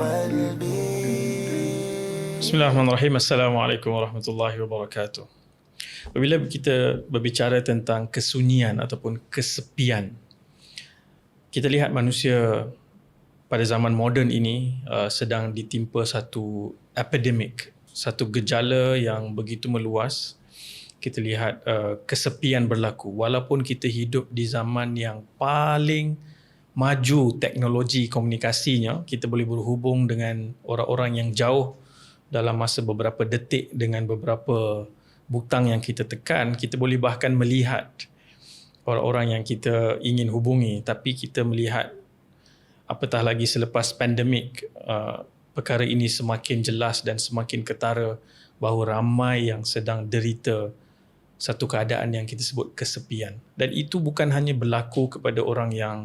قلبي. Bismillahirrahmanirrahim. Assalamualaikum warahmatullahi wabarakatuh. Apabila kita berbicara tentang kesunyian ataupun kesepian, kita lihat manusia pada zaman moden ini sedang ditimpa satu epidemik, satu gejala yang begitu meluas. Kita lihat kesepian berlaku walaupun kita hidup di zaman yang paling maju teknologi komunikasinya. Kita boleh berhubung dengan orang-orang yang jauh dalam masa beberapa detik dengan beberapa butang yang kita tekan. Kita boleh bahkan melihat orang-orang yang kita ingin hubungi, tapi kita melihat apatah lagi selepas pandemik, perkara ini semakin jelas dan semakin ketara bahawa ramai yang sedang derita satu keadaan yang kita sebut kesepian. Dan itu bukan hanya berlaku kepada orang yang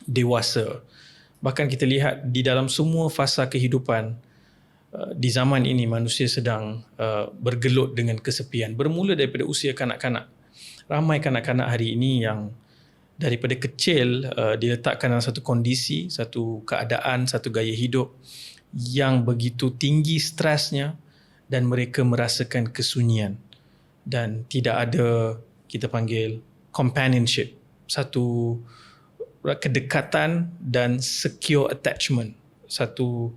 dewasa. Bahkan kita lihat di dalam semua fasa kehidupan, di zaman ini manusia sedang bergelut dengan kesepian. Bermula daripada usia kanak-kanak. Ramai kanak-kanak hari ini yang daripada kecil diletakkan dalam satu kondisi, satu keadaan, satu gaya hidup yang begitu tinggi stresnya dan mereka merasakan kesunyian dan tidak ada, kita panggil, companionship, satu kedekatan dan secure attachment, satu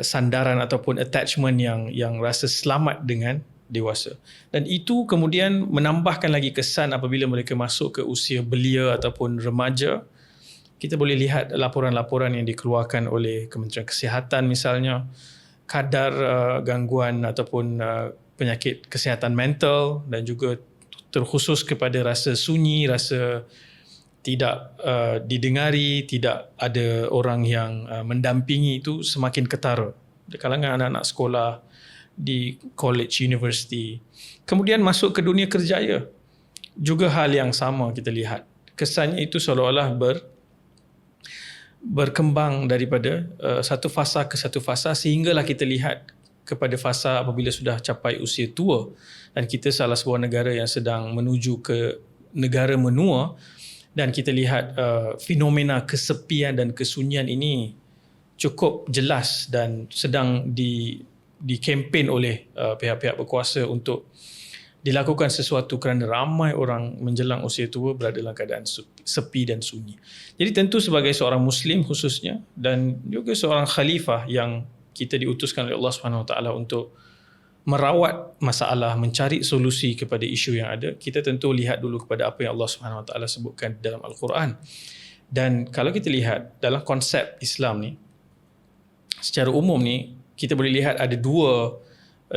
sandaran ataupun attachment yang rasa selamat dengan dewasa. Dan itu kemudian menambahkan lagi kesan apabila mereka masuk ke usia belia ataupun remaja. Kita boleh lihat laporan-laporan yang dikeluarkan oleh Kementerian Kesihatan misalnya, kadar gangguan ataupun penyakit kesihatan mental dan juga terkhusus kepada rasa sunyi, rasa tidak didengari, tidak ada orang yang mendampingi, itu semakin ketara di kalangan anak-anak sekolah, di college, university. Kemudian masuk ke dunia kerjaya, juga hal yang sama kita lihat. Kesannya itu seolah-olah berkembang daripada satu fasa ke satu fasa, sehinggalah kita lihat kepada fasa apabila sudah capai usia tua dan kita salah sebuah negara yang sedang menuju ke negara menua. Dan kita lihat fenomena kesepian dan kesunyian ini cukup jelas dan sedang dikempen oleh pihak-pihak berkuasa untuk dilakukan sesuatu kerana ramai orang menjelang usia tua berada dalam keadaan sepi dan sunyi. Jadi tentu sebagai seorang Muslim khususnya dan juga seorang khalifah yang kita diutuskan oleh Allah SWT untuk merawat masalah, mencari solusi kepada isu yang ada, kita tentu lihat dulu kepada apa yang Allah SWT sebutkan dalam Al-Quran. Dan kalau kita lihat dalam konsep Islam ni, secara umum ni, kita boleh lihat ada dua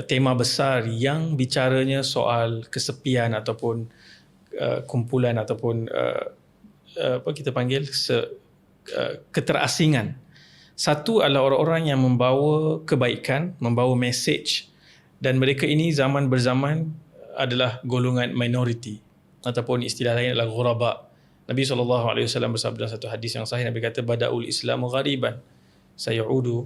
tema besar yang bicaranya soal kesepian ataupun kumpulan ataupun apa kita panggil keterasingan. Satu adalah orang-orang yang membawa kebaikan, membawa message, dan mereka ini zaman berzaman adalah golongan minoriti ataupun istilah lain adalah ghuraba. Nabi SAW bersabda dalam satu hadis yang sahih, Nabi kata bada'ul islamu ghariban sayaudu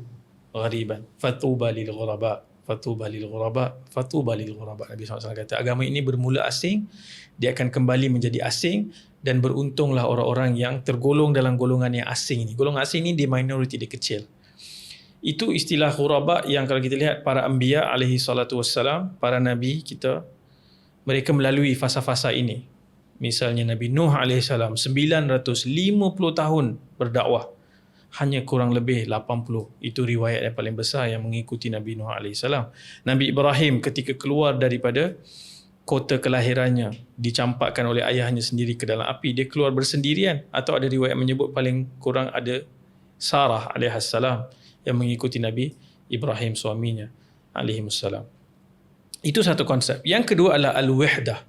ghariban fatuba lil ghuraba fatuba lil ghuraba fatuba lil ghuraba. Nabi SAW kata agama ini bermula asing, dia akan kembali menjadi asing, dan beruntunglah orang-orang yang tergolong dalam golongan yang asing ini. Golongan asing ini dia minoriti, dia kecil. Itu istilah ghuraba yang kalau kita lihat para anbiya alaihi salatu wassalam, para nabi kita, mereka melalui fasa-fasa ini. Misalnya Nabi Nuh alaihi salam 950 tahun berdakwah, hanya kurang lebih 80. Itu riwayat yang paling besar yang mengikuti Nabi Nuh alaihi salam. Nabi Ibrahim ketika keluar daripada kota kelahirannya, dicampakkan oleh ayahnya sendiri ke dalam api, dia keluar bersendirian, atau ada riwayat menyebut paling kurang ada Sarah alaihi salam yang mengikuti Nabi Ibrahim suaminya alaihissalam. Itu satu konsep. Yang kedua adalah al-wahdah,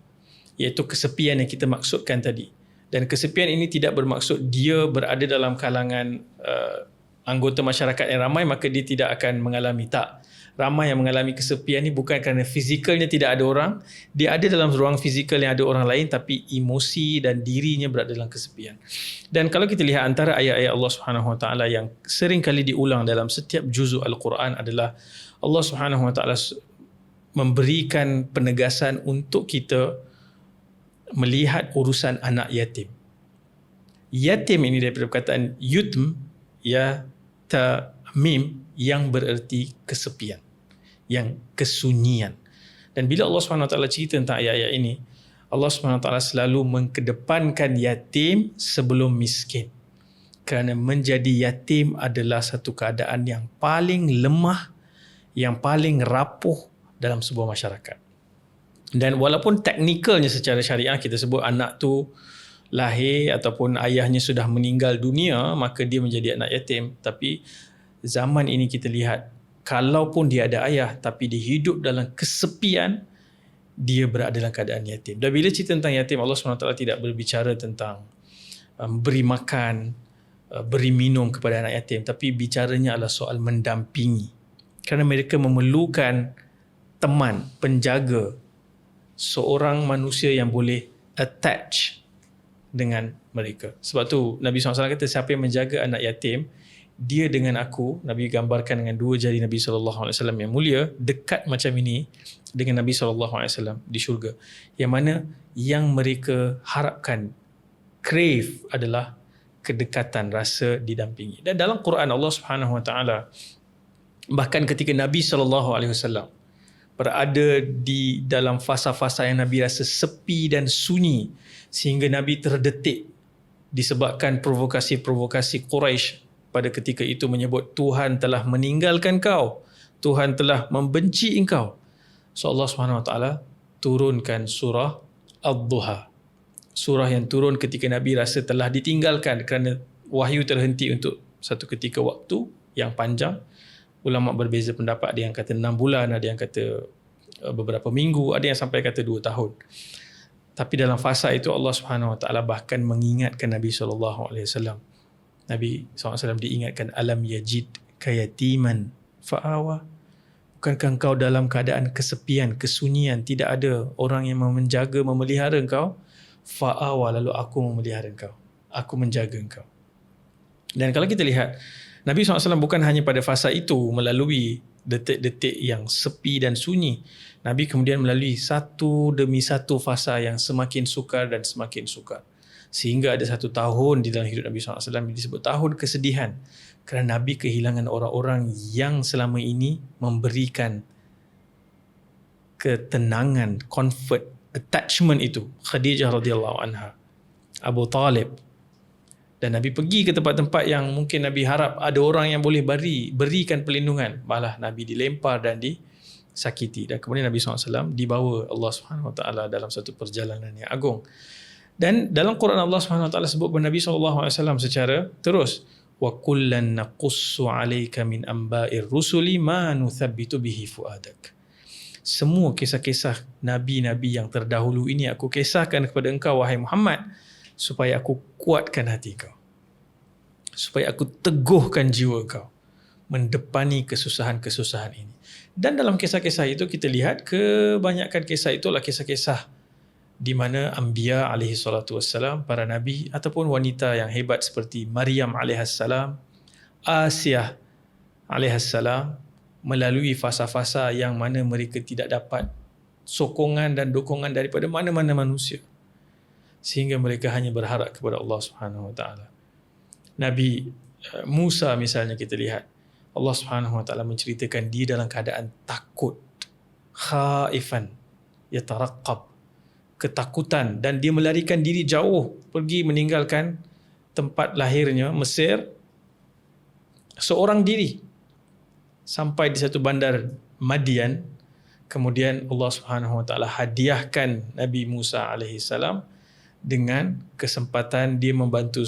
iaitu kesepian yang kita maksudkan tadi. Dan kesepian ini tidak bermaksud dia berada dalam kalangan anggota masyarakat yang ramai maka dia tidak akan mengalami. Tak. Ramai yang mengalami kesepian ni bukan kerana fizikalnya tidak ada orang, dia ada dalam ruang fizikal yang ada orang lain, tapi emosi dan dirinya berada dalam kesepian. Dan kalau kita lihat antara ayat-ayat Allah Subhanahu Wa Taala yang sering kali diulang dalam setiap juzuk Al-Quran adalah Allah Subhanahu Wa Taala memberikan penegasan untuk kita melihat urusan anak yatim. Yatim ini daripada perkataan yutm, ya ta mim yang bererti kesepian, yang kesunyian. Dan bila Allah SWT cerita tentang ayat-ayat ini, Allah SWT selalu mengkedepankan yatim sebelum miskin. Kerana menjadi yatim adalah satu keadaan yang paling lemah, yang paling rapuh dalam sebuah masyarakat. Dan walaupun teknikalnya secara syariah kita sebut anak tu lahir ataupun ayahnya sudah meninggal dunia, maka dia menjadi anak yatim. Tapi zaman ini kita lihat, kalaupun dia ada ayah tapi dia hidup dalam kesepian, dia berada dalam keadaan yatim. Dan bila cerita tentang yatim, Allah SWT tidak berbicara tentang beri makan, beri minum kepada anak yatim, tapi bicaranya adalah soal mendampingi. Kerana mereka memerlukan teman, penjaga, seorang manusia yang boleh attach dengan mereka. Sebab tu Nabi SAW kata, siapa yang menjaga anak yatim, dia dengan aku, Nabi gambarkan dengan dua jari Nabi SAW yang mulia, dekat macam ini dengan Nabi SAW di syurga. Yang mana yang mereka harapkan, crave adalah kedekatan, rasa didampingi. Dan dalam Quran Allah Subhanahu Wa Taala, bahkan ketika Nabi SAW berada di dalam fasa-fasa yang Nabi rasa sepi dan sunyi, sehingga Nabi terdetik disebabkan provokasi-provokasi Quraisy pada ketika itu menyebut Tuhan telah meninggalkan kau, Tuhan telah membenci engkau. So Allah SWT turunkan surah Ad-Duha, surah yang turun ketika Nabi rasa telah ditinggalkan kerana wahyu terhenti untuk satu ketika waktu yang panjang. Ulama berbeza pendapat, ada yang kata 6 bulan, ada yang kata beberapa minggu, ada yang sampai kata 2 tahun. Tapi dalam fasa itu Allah SWT bahkan mengingatkan Nabi SAW. Nabi SAW diingatkan, alam yajid kayatiman fa'awa. Bukankah engkau dalam keadaan kesepian, kesunyian, tidak ada orang yang menjaga, memelihara engkau? Fa'awa, lalu aku memelihara engkau, aku menjaga engkau. Dan kalau kita lihat, Nabi SAW bukan hanya pada fasa itu melalui detik-detik yang sepi dan sunyi. Nabi kemudian melalui satu demi satu fasa yang semakin sukar dan semakin sukar. Sehingga ada 1 tahun di dalam hidup Nabi SAW disebut tahun kesedihan. Kerana Nabi kehilangan orang-orang yang selama ini memberikan ketenangan, comfort, attachment itu. Khadijah radhiyallahu anha, Abu Talib. Dan Nabi pergi ke tempat-tempat yang mungkin Nabi harap ada orang yang boleh berikan perlindungan. Malah Nabi dilempar dan disakiti. Dan kemudian Nabi SAW dibawa Allah SWT dalam satu perjalanan yang agung. Dan dalam Quran Allah SWT sebut kepada Nabi SAW secara terus, wa kullan naqussu 'alaika min amba'ir rusuli ma nuthabbitu bihi fuadak. Semua kisah-kisah nabi-nabi yang terdahulu ini aku kisahkan kepada engkau wahai Muhammad, supaya aku kuatkan hati kau, supaya aku teguhkan jiwa kau mendepani kesusahan-kesusahan ini. Dan dalam kisah-kisah itu kita lihat kebanyakan kisah itulah kisah-kisah di mana Anbiya alaihi salatu wassalam, para nabi ataupun wanita yang hebat seperti Maryam alaihassalam, Asiyah alaihassalam, melalui fasa-fasa yang mana mereka tidak dapat sokongan dan dukungan daripada mana-mana manusia, sehingga mereka hanya berharap kepada Allah Subhanahu Wa Taala. Nabi Musa misalnya kita lihat, Allah Subhanahu Wa Taala menceritakan dia dalam keadaan takut, khaifan, yataraqqab, ketakutan, dan dia melarikan diri jauh, pergi meninggalkan tempat lahirnya Mesir seorang diri sampai di satu bandar Madian. Kemudian Allah Subhanahu Wa Taala hadiahkan Nabi Musa alaihi salam dengan kesempatan dia membantu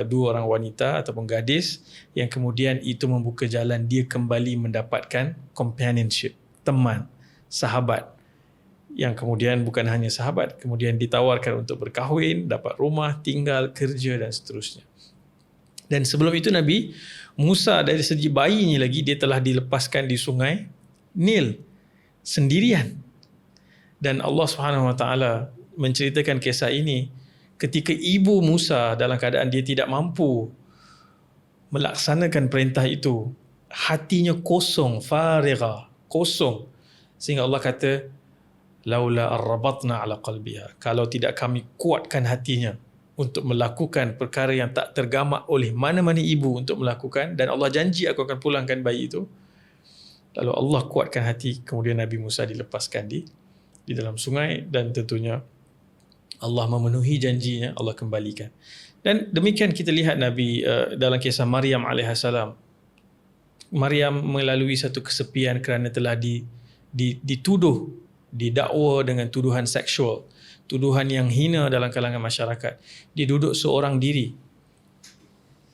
dua orang wanita ataupun gadis, yang kemudian itu membuka jalan dia kembali mendapatkan companionship, teman, sahabat, yang kemudian bukan hanya sahabat, kemudian ditawarkan untuk berkahwin, dapat rumah, tinggal, kerja dan seterusnya. Dan sebelum itu Nabi Musa dari segi bayinya lagi, dia telah dilepaskan di sungai Nil sendirian. Dan Allah Subhanahu Wa Taala menceritakan kisah ini ketika ibu Musa dalam keadaan dia tidak mampu melaksanakan perintah itu, hatinya kosong, farigha, kosong, sehingga Allah kata laula arrabatna ala qalbiha, kalau tidak kami kuatkan hatinya, untuk melakukan perkara yang tak tergamak oleh mana-mana ibu untuk melakukan, dan Allah janji aku akan pulangkan bayi itu. Lalu Allah kuatkan hati, kemudian Nabi Musa dilepaskan di dalam sungai, dan tentunya Allah memenuhi janjinya, Allah kembalikan. Dan demikian kita lihat Nabi dalam kisah Maryam alaihissalam. Maryam melalui satu kesepian kerana telah dituduh, didakwa dengan tuduhan seksual, tuduhan yang hina dalam kalangan masyarakat. Dia duduk seorang diri.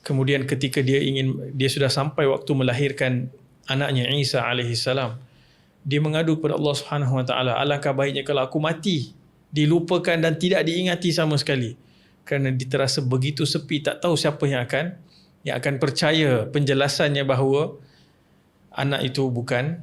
Kemudian ketika dia sudah sampai waktu melahirkan anaknya Isa alaihissalam, dia mengadu kepada Allah Subhanahu Wa Taala, alangkah baiknya kalau aku mati, dilupakan dan tidak diingati sama sekali. Kerana dia terasa begitu sepi, tak tahu siapa yang akan percaya penjelasannya bahawa anak itu bukan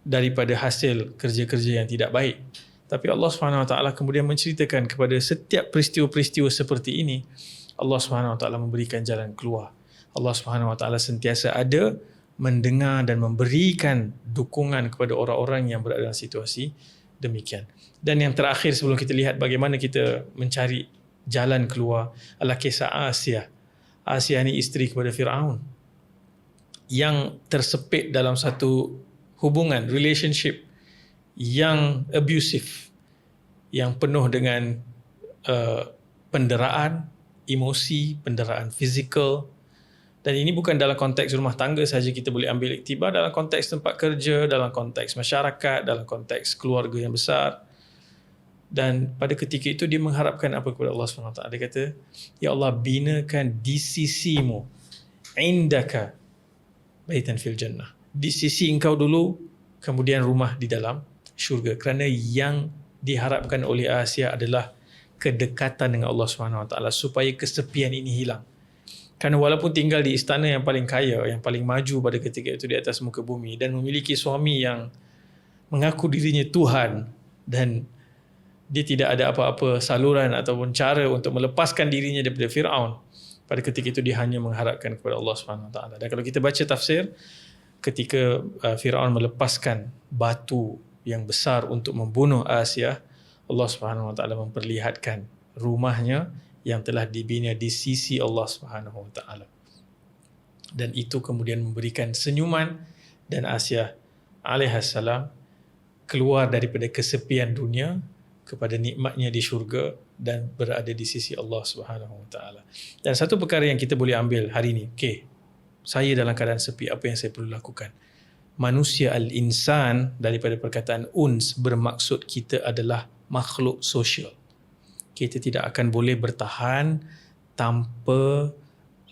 daripada hasil kerja-kerja yang tidak baik. Tapi Allah Subhanahu Wa Taala kemudian menceritakan kepada setiap peristiwa-peristiwa seperti ini, Allah Subhanahu Wa Taala memberikan jalan keluar. Allah Subhanahu Wa Taala sentiasa ada, mendengar dan memberikan dukungan kepada orang-orang yang berada dalam situasi demikian. Dan yang terakhir sebelum kita lihat bagaimana kita mencari jalan keluar adalah kisah Asia. Asia ni isteri kepada Firaun yang tersepit dalam satu hubungan, relationship yang abusive, yang penuh dengan penderaan emosi, penderaan fizikal. Dan ini bukan dalam konteks rumah tangga saja kita boleh ambil iktibar, dalam konteks tempat kerja, dalam konteks masyarakat, dalam konteks keluarga yang besar. Dan pada ketika itu dia mengharapkan apa kepada Allah SWT? Dia kata, ya Allah, binakan di sisimu, indaka baitan fil jannah. Di sisi engkau dulu, kemudian rumah di dalam syurga. Kerana yang diharapkan oleh Asia adalah kedekatan dengan Allah SWT supaya kesepian ini hilang. Kerana walaupun tinggal di istana yang paling kaya, yang paling maju pada ketika itu di atas muka bumi, dan memiliki suami yang mengaku dirinya Tuhan, dan dia tidak ada apa-apa saluran ataupun cara untuk melepaskan dirinya daripada Firaun, pada ketika itu dia hanya mengharapkan kepada Allah SWT. Dan kalau kita baca tafsir, ketika Firaun melepaskan batu yang besar untuk membunuh Asia, Allah SWT memperlihatkan rumahnya yang telah dibina di sisi Allah Subhanahu Wa Taala. Dan itu kemudian memberikan senyuman, dan Asia alaihissalam keluar daripada kesepian dunia kepada nikmatnya di syurga dan berada di sisi Allah Subhanahu Wa Taala. Dan satu perkara yang kita boleh ambil hari ini, saya dalam keadaan sepi, apa yang saya perlu lakukan? Manusia al-insan, daripada perkataan uns, bermaksud kita adalah makhluk sosial. Kita tidak akan boleh bertahan tanpa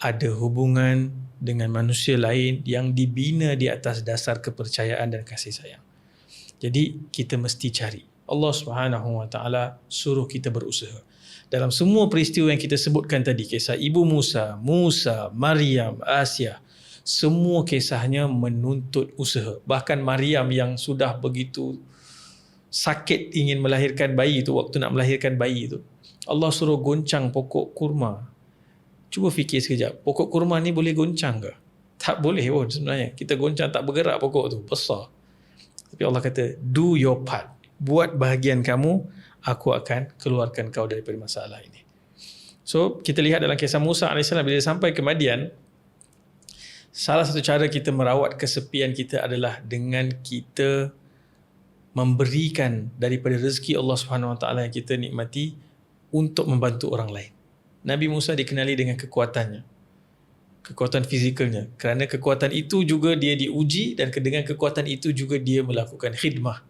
ada hubungan dengan manusia lain yang dibina di atas dasar kepercayaan dan kasih sayang. Jadi kita mesti cari. Allah Subhanahu Wa Taala suruh kita berusaha. Dalam semua peristiwa yang kita sebutkan tadi, kisah Ibu Musa, Maryam, Asia, semua kisahnya menuntut usaha. Bahkan Maryam yang sudah begitu sakit ingin melahirkan bayi itu, waktu nak melahirkan bayi itu, Allah suruh goncang pokok kurma. Cuba fikir sekejap, pokok kurma ni boleh goncang ke? Tak boleh pun sebenarnya. Kita goncang tak bergerak pokok tu, besar. Tapi Allah kata, do your part. Buat bahagian kamu, aku akan keluarkan kau daripada masalah ini. So, kita lihat dalam kisah Musa AS, bila dia sampai ke Madian, salah satu cara kita merawat kesepian kita adalah dengan kita memberikan daripada rezeki Allah Subhanahu Wa Taala yang kita nikmati untuk membantu orang lain. Nabi Musa dikenali dengan kekuatannya, kekuatan fizikalnya. Kerana kekuatan itu juga dia diuji, dan dengan kekuatan itu juga dia melakukan khidmah,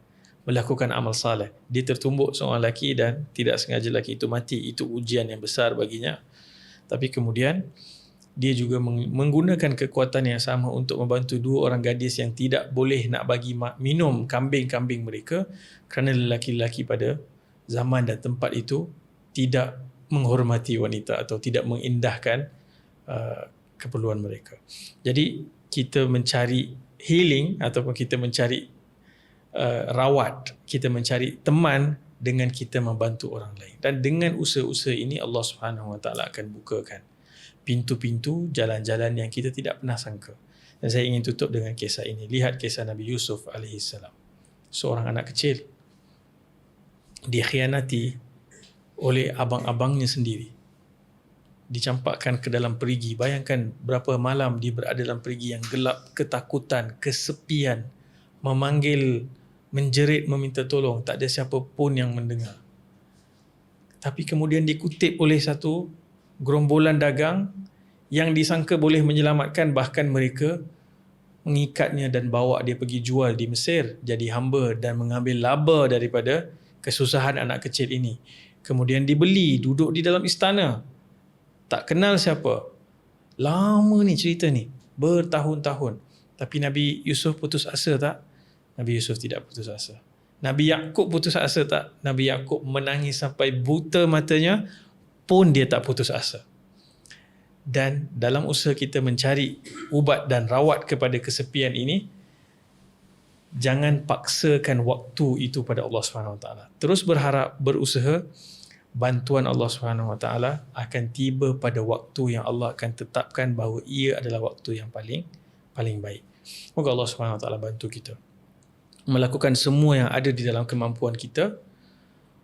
melakukan amal saleh. Dia tertumbuk seorang lelaki dan tidak sengaja lelaki itu mati. Itu ujian yang besar baginya. Tapi kemudian dia juga menggunakan kekuatan yang sama untuk membantu dua orang gadis yang tidak boleh nak bagi minum kambing-kambing mereka, kerana lelaki-lelaki pada zaman dan tempat itu tidak menghormati wanita atau tidak mengindahkan keperluan mereka. Jadi kita mencari healing ataupun kita mencari rawat, kita mencari teman dengan kita membantu orang lain. Dan dengan usaha-usaha ini Allah Subhanahu Wa Taala akan bukakan pintu-pintu, jalan-jalan yang kita tidak pernah sangka. Dan saya ingin tutup dengan kisah ini. Lihat kisah Nabi Yusuf alaihissalam. Seorang anak kecil dikhianati oleh abang-abangnya sendiri. dicampakkan ke dalam perigi. Bayangkan berapa malam dia berada dalam perigi yang gelap, ketakutan, kesepian, memanggil, menjerit, meminta tolong, tak ada siapa pun yang mendengar. Tapi kemudian dikutip oleh satu gerombolan dagang yang disangka boleh menyelamatkan, bahkan mereka mengikatnya dan bawa dia pergi jual di Mesir jadi hamba dan mengambil laba daripada kesusahan anak kecil ini. Kemudian dibeli, duduk di dalam istana, tak kenal siapa. Lama ni cerita ni, bertahun-tahun. Tapi Nabi Yusuf putus asa tak? Nabi Yusuf tidak putus asa. Nabi Yaqub putus asa tak? Nabi Yaqub menangis sampai buta matanya pun dia tak putus asa. Dan dalam usaha kita mencari ubat dan rawat kepada kesepian ini, jangan paksakan waktu itu pada Allah SWT. Terus berharap, berusaha, bantuan Allah SWT akan tiba pada waktu yang Allah akan tetapkan bahawa ia adalah waktu yang paling baik. Moga Allah SWT bantu kita melakukan semua yang ada di dalam kemampuan kita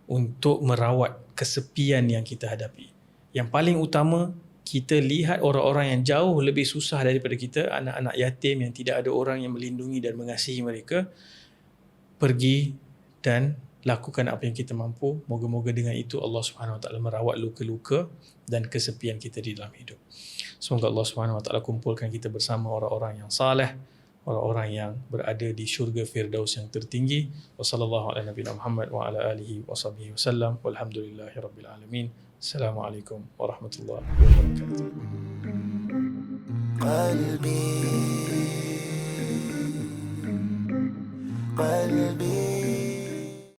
untuk merawat kesepian yang kita hadapi. Yang paling utama, kita lihat orang-orang yang jauh lebih susah daripada kita, anak-anak yatim yang tidak ada orang yang melindungi dan mengasihi mereka, pergi dan lakukan apa yang kita mampu. Moga-moga dengan itu Allah SWT merawat luka-luka dan kesepian kita di dalam hidup. Semoga Allah SWT kumpulkan kita bersama orang-orang yang saleh, orang-orang yang berada di syurga Firdaus yang tertinggi. Wassallallahu ala nabiyina Muhammad wa ala alihi wa sahbihi wasallam. Walhamdulillahi rabbil alamin. Assalamualaikum warahmatullahi wabarakatuh. Qalbi